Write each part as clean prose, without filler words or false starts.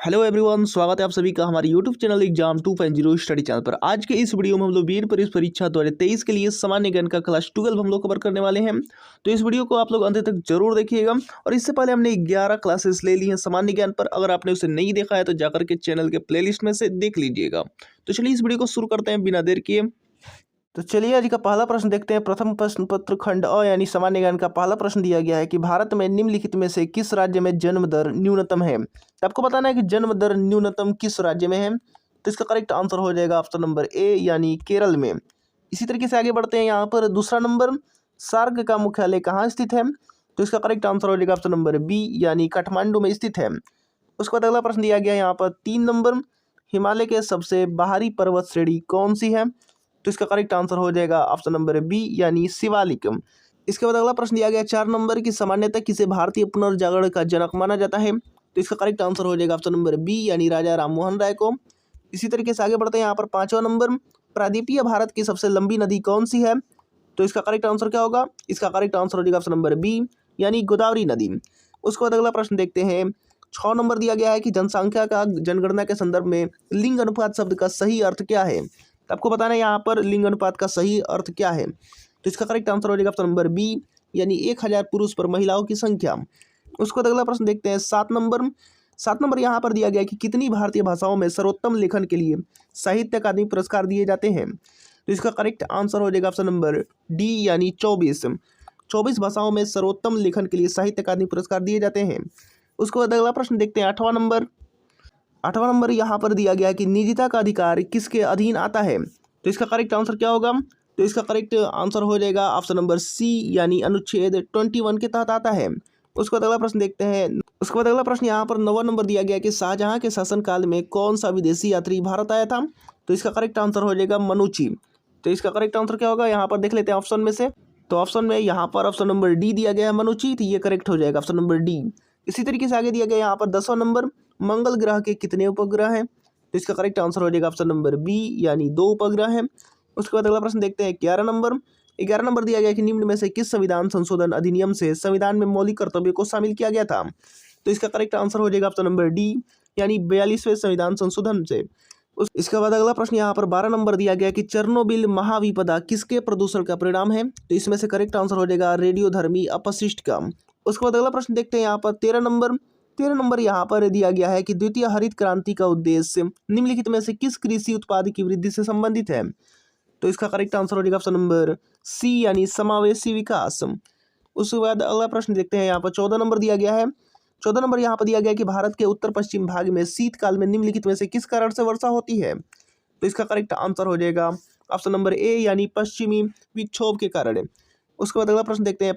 Hello everyone, स्वागत है आप सभी का हमारे YouTube channel exam 2.0 study channel पर। आज के इस वीडियो में हम लोग बीएड प्रवेश परीक्षा 2023 के लिए सामान्य ज्ञान का क्लास 12 हम लोग कवर करने वाले हैं। तो इस वीडियो को आप लोग अंत तक जरूर देखिएगा। और इससे पहले हमने 11 क्लासेस ले ली हैं सामान्य ज्ञान पर। अगर आपने उसे नहीं देखा है तो जाकर के चैनल के प्लेलिस्ट में से देख लीजिएगा। तो चलिए इस वीडियो को शुरू करते हैं बिना देर किए। तो चलिए आज का पहला प्रश्न देखते हैं। प्रथम प्रश्न पत्र खंड अ यानी सामान्य ज्ञान का पहला प्रश्न दिया गया है कि भारत में निम्नलिखित में से किस राज्य में जन्म दर न्यूनतम है। तो आपको बताना है कि जन्म दर न्यूनतम किस राज्य में है। तो इसका करेक्ट आंसर हो जाएगा ऑप्शन नंबर ए यानी केरल में। इसी तरीके से आगे बढ़ते हैं। यहाँ पर दूसरा नंबर, सार्क का मुख्यालय कहाँ स्थित है। तो इसका करेक्ट आंसर हो जाएगा ऑप्शन नंबर बी यानी काठमांडू में स्थित है। उसके बाद अगला प्रश्न दिया गया है यहाँ पर 3 नंबर, हिमालय के सबसे बाहरी पर्वत श्रेणी कौन सी है। तो इसका करेक्ट आंसर हो जाएगा ऑप्शन नंबर बी यानी शिवालिक। इसके बाद अगला प्रश्न दिया गया 4 नंबर की सामान्यतः किसे भारतीय पुनर्जागरण का जनक माना जाता है। तो इसका करेक्ट आंसर हो जाएगा ऑप्शन नंबर बी यानी राजा राममोहन राय को। इसी तरीके से आगे बढ़ते हैं। यहाँ पर 5वां नंबर, प्रायद्वीपीय भारत की सबसे लंबी नदी कौन सी है। तो इसका करेक्ट आंसर क्या होगा। इसका करेक्ट आंसर हो जाएगा ऑप्शन नंबर बी यानी गोदावरी नदी। उसके बाद अगला प्रश्न देखते हैं। 6 नंबर दिया गया है कि जनसंख्या का जनगणना के संदर्भ में लिंग अनुपात शब्द का सही अर्थ क्या है। तो आपको बताना है यहाँ पर लिंग अनुपात का सही अर्थ क्या है। तो इसका करेक्ट आंसर हो जाएगा ऑप्शन नंबर बी यानी 1000 पुरुष पर महिलाओं की संख्या। उसको अगला प्रश्न देखते हैं। 7 नंबर यहाँ पर दिया गया है कि कितनी भारतीय भाषाओं में सर्वोत्तम लेखन के लिए साहित्य अकादमी पुरस्कार दिए जाते हैं। तो इसका करेक्ट आंसर हो जाएगा ऑप्शन नंबर डी यानी 24 भाषाओं में सर्वोत्तम लेखन के लिए साहित्य अकादमी पुरस्कार दिए जाते हैं। उसके बाद अगला प्रश्न देखते हैं। 8वां नंबर यहाँ पर दिया गया है कि निजता का अधिकार किसके अधीन आता है। तो इसका करेक्ट आंसर क्या होगा। तो इसका करेक्ट आंसर हो जाएगा ऑप्शन नंबर सी यानी अनुच्छेद 21 के तहत आता है। उसके बाद अगला प्रश्न देखते हैं। उसके बाद अगला प्रश्न यहाँ पर 9वां नंबर दिया गया है कि शाहजहां के शासनकाल में कौन सा विदेशी यात्री भारत आया था। तो इसका करेक्ट आंसर हो जाएगा मनुची। तो इसका करेक्ट आंसर क्या होगा यहाँ पर देख लेते हैं ऑप्शन में से। तो ऑप्शन में यहाँ पर ऑप्शन नंबर डी दिया गया है मनुची, तो ये करेक्ट हो जाएगा ऑप्शन नंबर डी। इसी तरीके से आगे दिया गया यहाँ पर 10वां नंबर, मंगल ग्रह के कितने उपग्रह हैं। तो इसका करेक्ट आंसर हो जाएगा ऑप्शन नंबर बी यानी 2 उपग्रह हैं। उसके बाद अगला प्रश्न देखते हैं। 11 नंबर दिया गया कि निम्न में से किस संविधान संशोधन अधिनियम से संविधान में मौलिक कर्तव्यों को शामिल किया गया था। तो इसका करेक्ट आंसर हो जाएगा ऑप्शन नंबर डी यानी 42वें संविधान संशोधन से। इसके बाद अगला प्रश्न यहाँ पर 12 नंबर दिया गया कि चेरनोबिल महाविपदा किसके प्रदूषण का परिणाम है। तो इसमें से करेक्ट आंसर हो जाएगा रेडियोधर्मी अपशिष्ट का। उसके बाद अगला प्रश्न देखते हैं। यहाँ पर 13 नंबर यहाँ पर दिया गया है कि द्वितीय हरित क्रांति का उद्देश्य निम्नलिखित में से किस कृषि उत्पाद की वृद्धि से संबंधित है। तो इसका करेक्ट आंसर हो जाएगा ऑप्शन नंबर सी यानी समावेशी विकास। उसके बाद अगला प्रश्न देखते हैं। यहाँ पर 14 नंबर दिया गया है। 14 नंबर यहाँ पर दिया गया है कि भारत के उत्तर पश्चिम भाग में शीतकाल में निम्नलिखित में से किस कारण से वर्षा होती है। तो इसका करेक्ट आंसर हो जाएगा ऑप्शन नंबर ए यानी पश्चिमी विक्षोभ के कारण। उसके बाद अगला प्रश्न देखते हैं।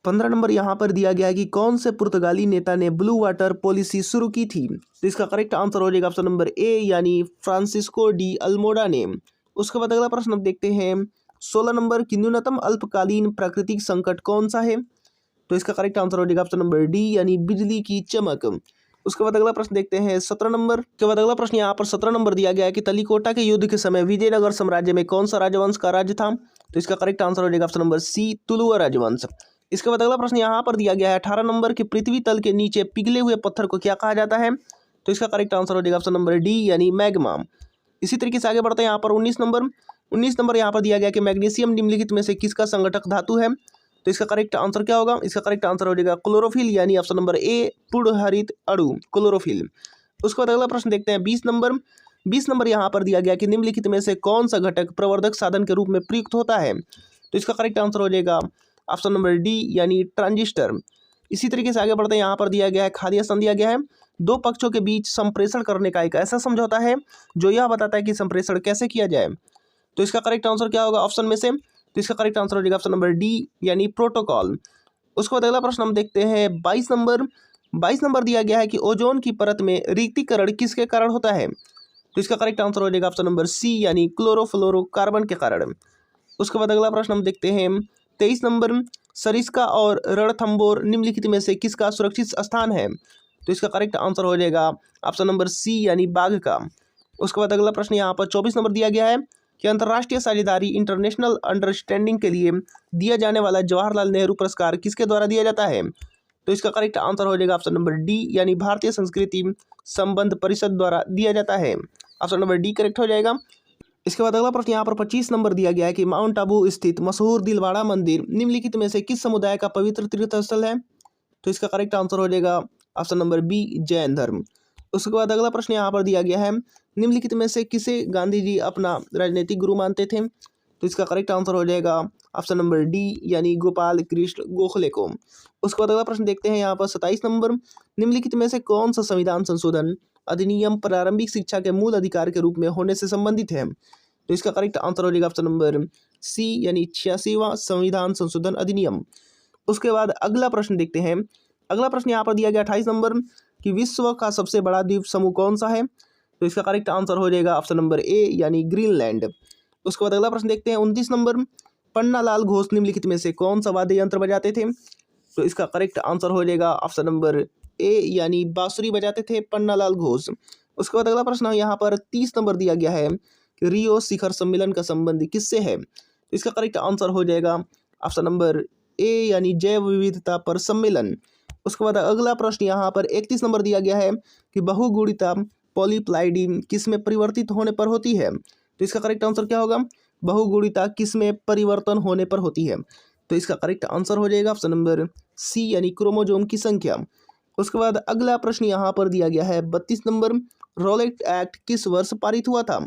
15 नंबर यहाँ पर दिया गया है कि कौन से पुर्तगाली नेता ने ब्लू वाटर पॉलिसी शुरू की थी। तो इसका करेक्ट आंसर हो जाएगा ऑप्शन नंबर ए यानी फ्रांसिस्को डी अल्मोडा ने। उसके बाद अगला प्रश्न अब देखते हैं। 16 नंबर की न्यूनतम अल्पकालीन प्राकृतिक संकट कौन सा है। तो इसका करेक्ट आंसर हो जाएगा ऑप्शन नंबर डी यानी बिजली की चमक। उसके बाद अगला प्रश्न देखते हैं 17 नंबर के बाद अगला प्रश्न यहाँ पर 17 नंबर दिया गया है कि तलिकोटा के युद्ध के समय विजयनगर साम्राज्य में कौन सा राजवंश का राज्य था। तो इसका करेक्ट आंसर हो जाएगा ऑप्शन नंबर सी तुलुवा राजवंश। इसके बाद अगला प्रश्न यहाँ पर दिया गया है 18 नंबर कि पृथ्वी तल के नीचे पिघले हुए पत्थर को क्या कहा जाता है। तो इसका करेक्ट आंसर हो जाएगा ऑप्शन नंबर डी यानी मैग्मा। इसी तरीके से आगे बढ़ते हैं। यहाँ पर 19 नंबर यहाँ पर दिया गया कि मैग्नीशियम निम्नलिखित में से किसका संगठक धातु है। तो इसका करेक्ट आंसर क्या होगा। इसका करेक्ट आंसर हो जाएगा क्लोरोफिल यानी ऑप्शन नंबर ए पूर्ण हरित अणु क्लोरोफिल। उसके बाद अगला प्रश्न देखते हैं। 20 नंबर यहाँ पर दिया गया कि निम्नलिखित में से कौन सा घटक प्रवर्धक साधन के रूप में प्रयुक्त होता है। तो इसका करेक्ट आंसर हो जाएगा ऑप्शन नंबर डी यानी ट्रांजिस्टर। इसी तरीके से आगे बढ़ते हैं। यहाँ पर दिया गया है खाद्य सन दिया गया है। 2 पक्षों के बीच संप्रेषण करने का एक ऐसा समझौता है जो यह बताता है कि संप्रेषण कैसे किया जाए। तो इसका करेक्ट आंसर क्या होगा ऑप्शन में से। तो इसका करेक्ट आंसर हो जाएगा ऑप्शन नंबर डी यानी प्रोटोकॉल। उसके बाद अगला प्रश्न हम देखते हैं। 22 नंबर दिया गया है कि ओजोन की परत में रिक्तीकरण किसके कारण होता है। तो इसका करेक्ट आंसर हो जाएगा ऑप्शन नंबर सी यानी क्लोरोफ्लोरोकार्बन के कारण। उसके बाद अगला प्रश्न हम देखते हैं। 23 नंबर, सरिस्का और रणथंबोर निम्नलिखित में से किसका सुरक्षित स्थान है। तो इसका करेक्ट आंसर हो जाएगा ऑप्शन नंबर सी यानी बाघ का। उसके बाद अगला प्रश्न यहाँ पर 24 नंबर दिया गया है कि अंतर्राष्ट्रीय साझेदारी इंटरनेशनल अंडरस्टैंडिंग के लिए दिया जाने वाला जवाहरलाल नेहरू पुरस्कार किसके द्वारा दिया जाता है। तो इसका करेक्ट आंसर हो जाएगा ऑप्शन नंबर डी यानी भारतीय संस्कृति संबंध परिषद द्वारा दिया जाता है। ऑप्शन नंबर डी करेक्ट हो जाएगा। इसके बाद अगला प्रश्न यहाँ पर 25 नंबर दिया गया है कि माउंट आबू स्थित मशहूर दिलवाड़ा मंदिर निम्नलिखित में से किस समुदाय का पवित्र तीर्थ स्थल है? तो इसका करेक्ट आंसर हो जाएगा ऑप्शन नंबर बी जैन धर्म। उसके बाद अगला प्रश्न यहाँ पर दिया गया है निम्नलिखित में से किसे गांधी जी अपना राजनीतिक गुरु मानते थे? तो इसका करेक्ट आंसर हो जाएगा ऑप्शन नंबर डी यानी गोपाल कृष्ण गोखले को। उसके बाद अगला प्रश्न देखते हैं यहाँ पर 27 नंबर, निम्नलिखित में से कौन सा संविधान संशोधन अधिनियम प्रारंभिक शिक्षा के मूल अधिकार के रूप में होने से संबंधित है? तो इसका करेक्ट आंसर हो जाएगा ऑप्शन नंबर सी यानी 86वां संविधान संशोधन अधिनियम। उसके बाद अगला प्रश्न देखते हैं। अगला प्रश्न यहाँ पर दिया गया 28 नंबर कि विश्व का सबसे बड़ा द्वीप समूह कौन सा है? तो इसका करेक्ट आंसर हो जाएगा ऑप्शन नंबर ए यानी ग्रीनलैंड। उसके बाद अगला प्रश्न देखते हैं 29 नंबर, पन्नालाल घोष निम्नलिखित में से कौन सा वाद्य यंत्र बजाते थे? तो इसका करेक्ट आंसर हो जाएगा ऑप्शन नंबर ए यानी बांसुरी बजाते थे पन्नालाल घोष। उसके बाद अगला प्रश्न यहाँ पर 30 नंबर दिया गया है कि रियो शिखर सम्मेलन का संबंध किससे है? तो इसका करेक्ट आंसर हो जाएगा ऑप्शन नंबर ए यानी जैव विविधता पर सम्मेलन। उसके बाद अगला प्रश्न यहाँ पर 31 नंबर दिया गया है कि बहुगुणिता पॉलीप्लाइडी किस में परिवर्तित होने पर होती है? तो इसका करेक्ट आंसर क्या होगा? बहुगुणिता किस में परिवर्तन होने पर होती है? तो इसका करेक्ट आंसर हो जाएगा ऑप्शन नंबर सी यानी क्रोमोजोम की संख्या। उसके बाद अगला प्रश्न यहाँ पर दिया गया है 32 नंबर, रॉलेट एक्ट किस वर्ष पारित हुआ था?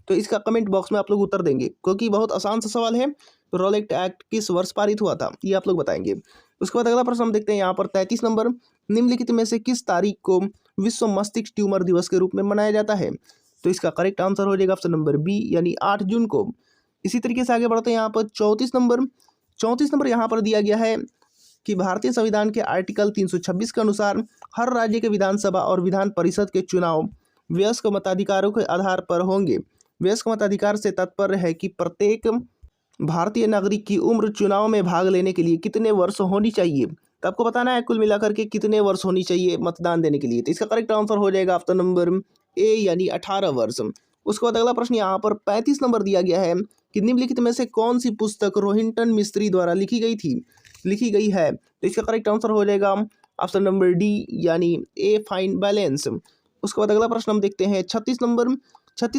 तो इसका कमेंट बॉक्स में आप लोग उत्तर देंगे क्योंकि बहुत आसान सा सवाल है। तो रॉलेट एक्ट किस वर्ष पारित हुआ था ये आप लोग बताएंगे। उसके बाद अगला प्रश्न हम देखते हैं यहाँ पर 33 नंबर, निम्नलिखित में से किस तारीख को विश्व मस्तिष्क ट्यूमर दिवस के रूप में मनाया जाता है? तो इसका करेक्ट आंसर हो जाएगा ऑप्शन नंबर बी यानी 8 जून को। इसी तरीके से आगे बढ़ते हैं यहाँ पर 34 नंबर यहाँ पर दिया गया है कि भारतीय संविधान के आर्टिकल 326 के अनुसार हर राज्य के विधानसभा और विधान परिषद के चुनाव वयस्क मताधिकारों के आधार पर होंगे। वयस्क मताधिकार से तात्पर्य है कि प्रत्येक भारतीय नागरिक की उम्र चुनाव में भाग लेने के लिए कितने वर्ष होनी चाहिए। तो आपको बताना है कुल मिलाकर के कितने वर्ष होनी चाहिए मतदान देने के लिए। तो इसका करेक्ट आंसर हो जाएगा ऑप्शन नंबर ए यानी 18 वर्ष। उसके बाद अगला प्रश्न यहाँ पर 35 नंबर दिया गया है कि निम्नलिखित में से कौन सी पुस्तक रोहिंटन मिस्त्री द्वारा लिखी गई है? तो इसका करेक्ट आंसर हो जाएगा ऑप्शन नंबर डी यानी ए फाइन बैलेंस। उसके बाद अगला प्रश्न हम देखते हैं 36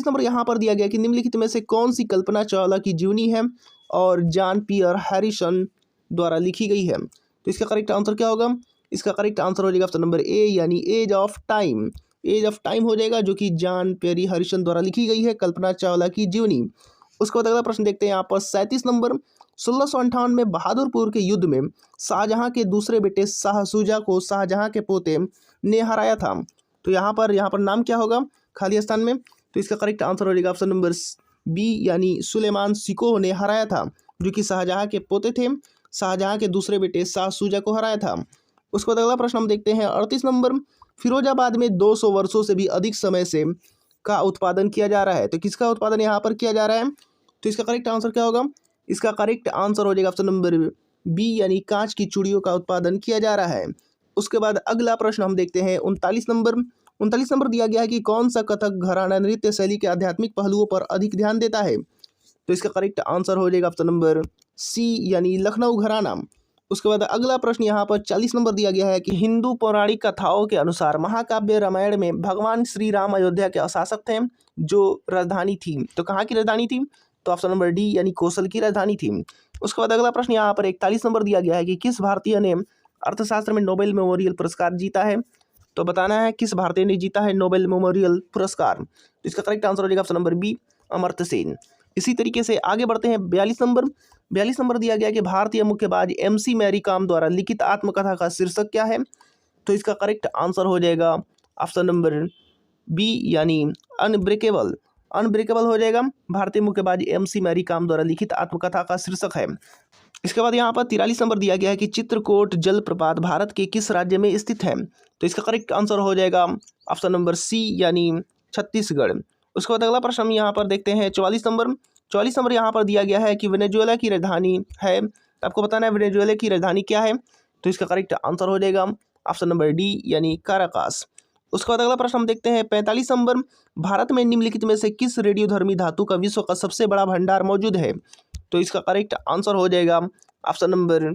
नंबर यहाँ पर दिया गया कि निम्नलिखित में से कौन सी कल्पना चावला की जीवनी है और जॉन पियर हैरिसन द्वारा लिखी गई है? तो इसका करेक्ट आंसर क्या होगा? इसका करेक्ट आंसर हो जाएगा ऑप्शन नंबर ए यानी एज ऑफ टाइम हो जाएगा, जो कि जॉन पेरी हैरिसन द्वारा लिखी गई है कल्पना चावला की जीवनी। उसके बाद अगला प्रश्न देखते हैं यहाँ पर 37 नंबर, 1658 में बहादुरपुर के युद्ध में शाहजहां के दूसरे बेटे शाह शुजा को शाहजहां के पोते ने हराया था। तो यहाँ पर नाम क्या होगा खाली स्थान में? तो इसका करेक्ट आंसर हो जाएगा ऑप्शन नंबर बी यानी सुलेमान शिकोह ने हराया था, जो कि शाहजहां के पोते थे। शाहजहां के दूसरे बेटे शाह शुजा को हराया था। उसके बाद अगला प्रश्न हम देखते हैं 38 नंबर, फिरोजाबाद में 200 वर्षों से भी अधिक समय से का उत्पादन किया जा रहा है। तो किसका उत्पादन यहाँ पर किया जा रहा है? तो इसका करेक्ट आंसर क्या होगा? इसका करेक्ट आंसर हो जाएगा ऑप्शन नंबर बी यानी कांच की चूड़ियों का उत्पादन किया जा रहा है। उसके बाद अगला प्रश्न हम देखते हैं 39 नंबर दिया गया है कि कौन सा कथक घराना नृत्य शैली के आध्यात्मिक पहलुओं पर अधिक ध्यान देता है? तो इसका करेक्ट आंसर हो जाएगा ऑप्शन नंबर सी यानी लखनऊ घराना। उसके बाद अगला प्रश्न यहाँ पर 40 नंबर दिया गया है कि हिंदू पौराणिक कथाओं के अनुसार महाकाव्य रामायण में भगवान श्री राम अयोध्या के शासक थे जो राजधानी थी। तो कहाँ की राजधानी थी? तो ऑप्शन नंबर डी यानी कौशल की राजधानी थी। उसके बाद अगला प्रश्न यहाँ पर 41 नंबर दिया गया है कि किस भारतीय ने अर्थशास्त्र में नोबेल मेमोरियल पुरस्कार जीता है? तो बताना है किस भारतीय ने जीता है नोबेल मेमोरियल पुरस्कार। तो इसका करेक्ट आंसर हो जाएगा option number B Amartya Sen. इसी तरीके से आगे बढ़ते हैं 42 नंबर दिया गया कि भारतीय मुक्केबाज MC मैरी कॉम द्वारा लिखित आत्मकथा का शीर्षक क्या है? तो इसका करेक्ट आंसर हो जाएगा ऑप्शन नंबर बी यानी अनब्रेकेबल हो जाएगा। भारतीय मुक्केबाज MC मैरी कॉम द्वारा लिखित आत्मकथा का शीर्षक है। इसके बाद यहाँ पर 43 नंबर दिया गया है कि चित्रकूट जलप्रपात भारत के किस राज्य में स्थित है? तो इसका करेक्ट आंसर हो जाएगा ऑप्शन नंबर सी यानी छत्तीसगढ़। उसके बाद अगला प्रश्न हम यहाँ पर देखते हैं 44 नंबर यहाँ पर दिया गया है कि वेनेजुएला की राजधानी है। आपको बताना है वेनेजुएला की राजधानी क्या है? तो इसका करेक्ट आंसर हो जाएगा ऑप्शन नंबर डी यानी काराकास। उसके बाद अगला प्रश्न हम देखते हैं 45 नंबर, भारत में निम्नलिखित में से किस रेडियोधर्मी धातु का विश्व का सबसे बड़ा भंडार मौजूद है? तो इसका करेक्ट आंसर हो जाएगा ऑप्शन नंबर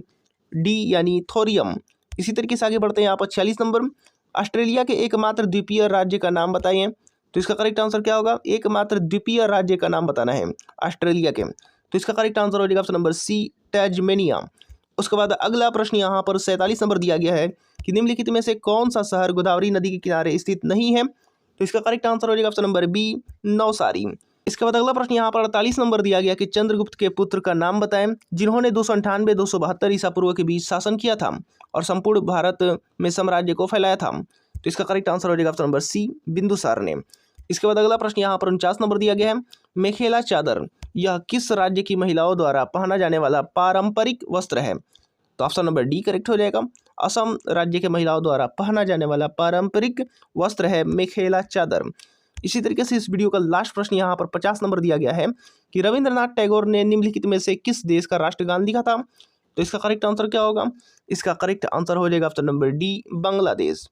डी यानी थोरियम। इसी तरीके से आगे बढ़ते हैं यहाँ पर 46 नंबर, ऑस्ट्रेलिया के एकमात्र द्वीपीय राज्य का नाम बताइए। तो इसका करेक्ट आंसर क्या होगा, एकमात्र द्वीपीय राज्य का नाम बताना है ऑस्ट्रेलिया के। तो इसका करेक्ट आंसर हो जाएगा ऑप्शन नंबर सी, टैस्मेनिया। उसके बाद अगला प्रश्न यहाँ पर 47 नंबर दिया गया है कि निम्नलिखित में से कौन सा शहर गोदावरी नदी के किनारे स्थित नहीं है। तो इसका करेक्ट आंसर हो जाएगा ऑप्शन नंबर बी, नौसारी। इसके बाद अगला प्रश्न यहाँ पर 48 नंबर दिया गया कि चंद्रगुप्त के पुत्र का नाम बताएं जिन्होंने 298-272 ईसा पूर्व के बीच शासन किया था और संपूर्ण भारत में साम्राज्य को फैलाया था। तो इसका करेक्ट आंसर हो जाएगा ऑप्शन नंबर सी, बिंदुसार ने। इसके बाद अगला प्रश्न यहाँ पर 49 नंबर दिया गया है, मेखेला चादर यह किस राज्य की महिलाओं द्वारा पहना जाने वाला पारंपरिक वस्त्र है। तो ऑप्शन नंबर डी करेक्ट हो जाएगा, असम राज्य के महिलाओं द्वारा पहना जाने वाला पारंपरिक वस्त्र है मेखेला चादर। इसी तरीके से इस वीडियो का लास्ट प्रश्न यहाँ पर 50 नंबर दिया गया है कि रविंद्रनाथ टैगोर ने निम्नलिखित में से किस देश का राष्ट्रगान लिखा था। तो इसका करेक्ट आंसर क्या होगा, इसका करेक्ट आंसर हो जाएगा ऑप्शन नंबर डी, बांग्लादेश।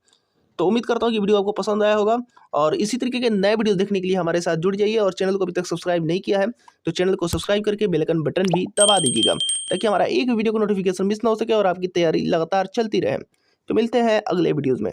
तो उम्मीद करता हूँ कि वीडियो आपको पसंद आया होगा और इसी तरीके के नए वीडियो देखने के लिए हमारे साथ जुड़ जाइए और चैनल को अभी तक सब्सक्राइब नहीं किया है तो चैनल को सब्सक्राइब करके बेल आइकन बटन भी दबा दीजिएगा ताकि हमारा एक वीडियो को नोटिफिकेशन मिस ना हो सके और आपकी तैयारी लगातार चलती रहे। तो मिलते हैं अगले वीडियोज़ में।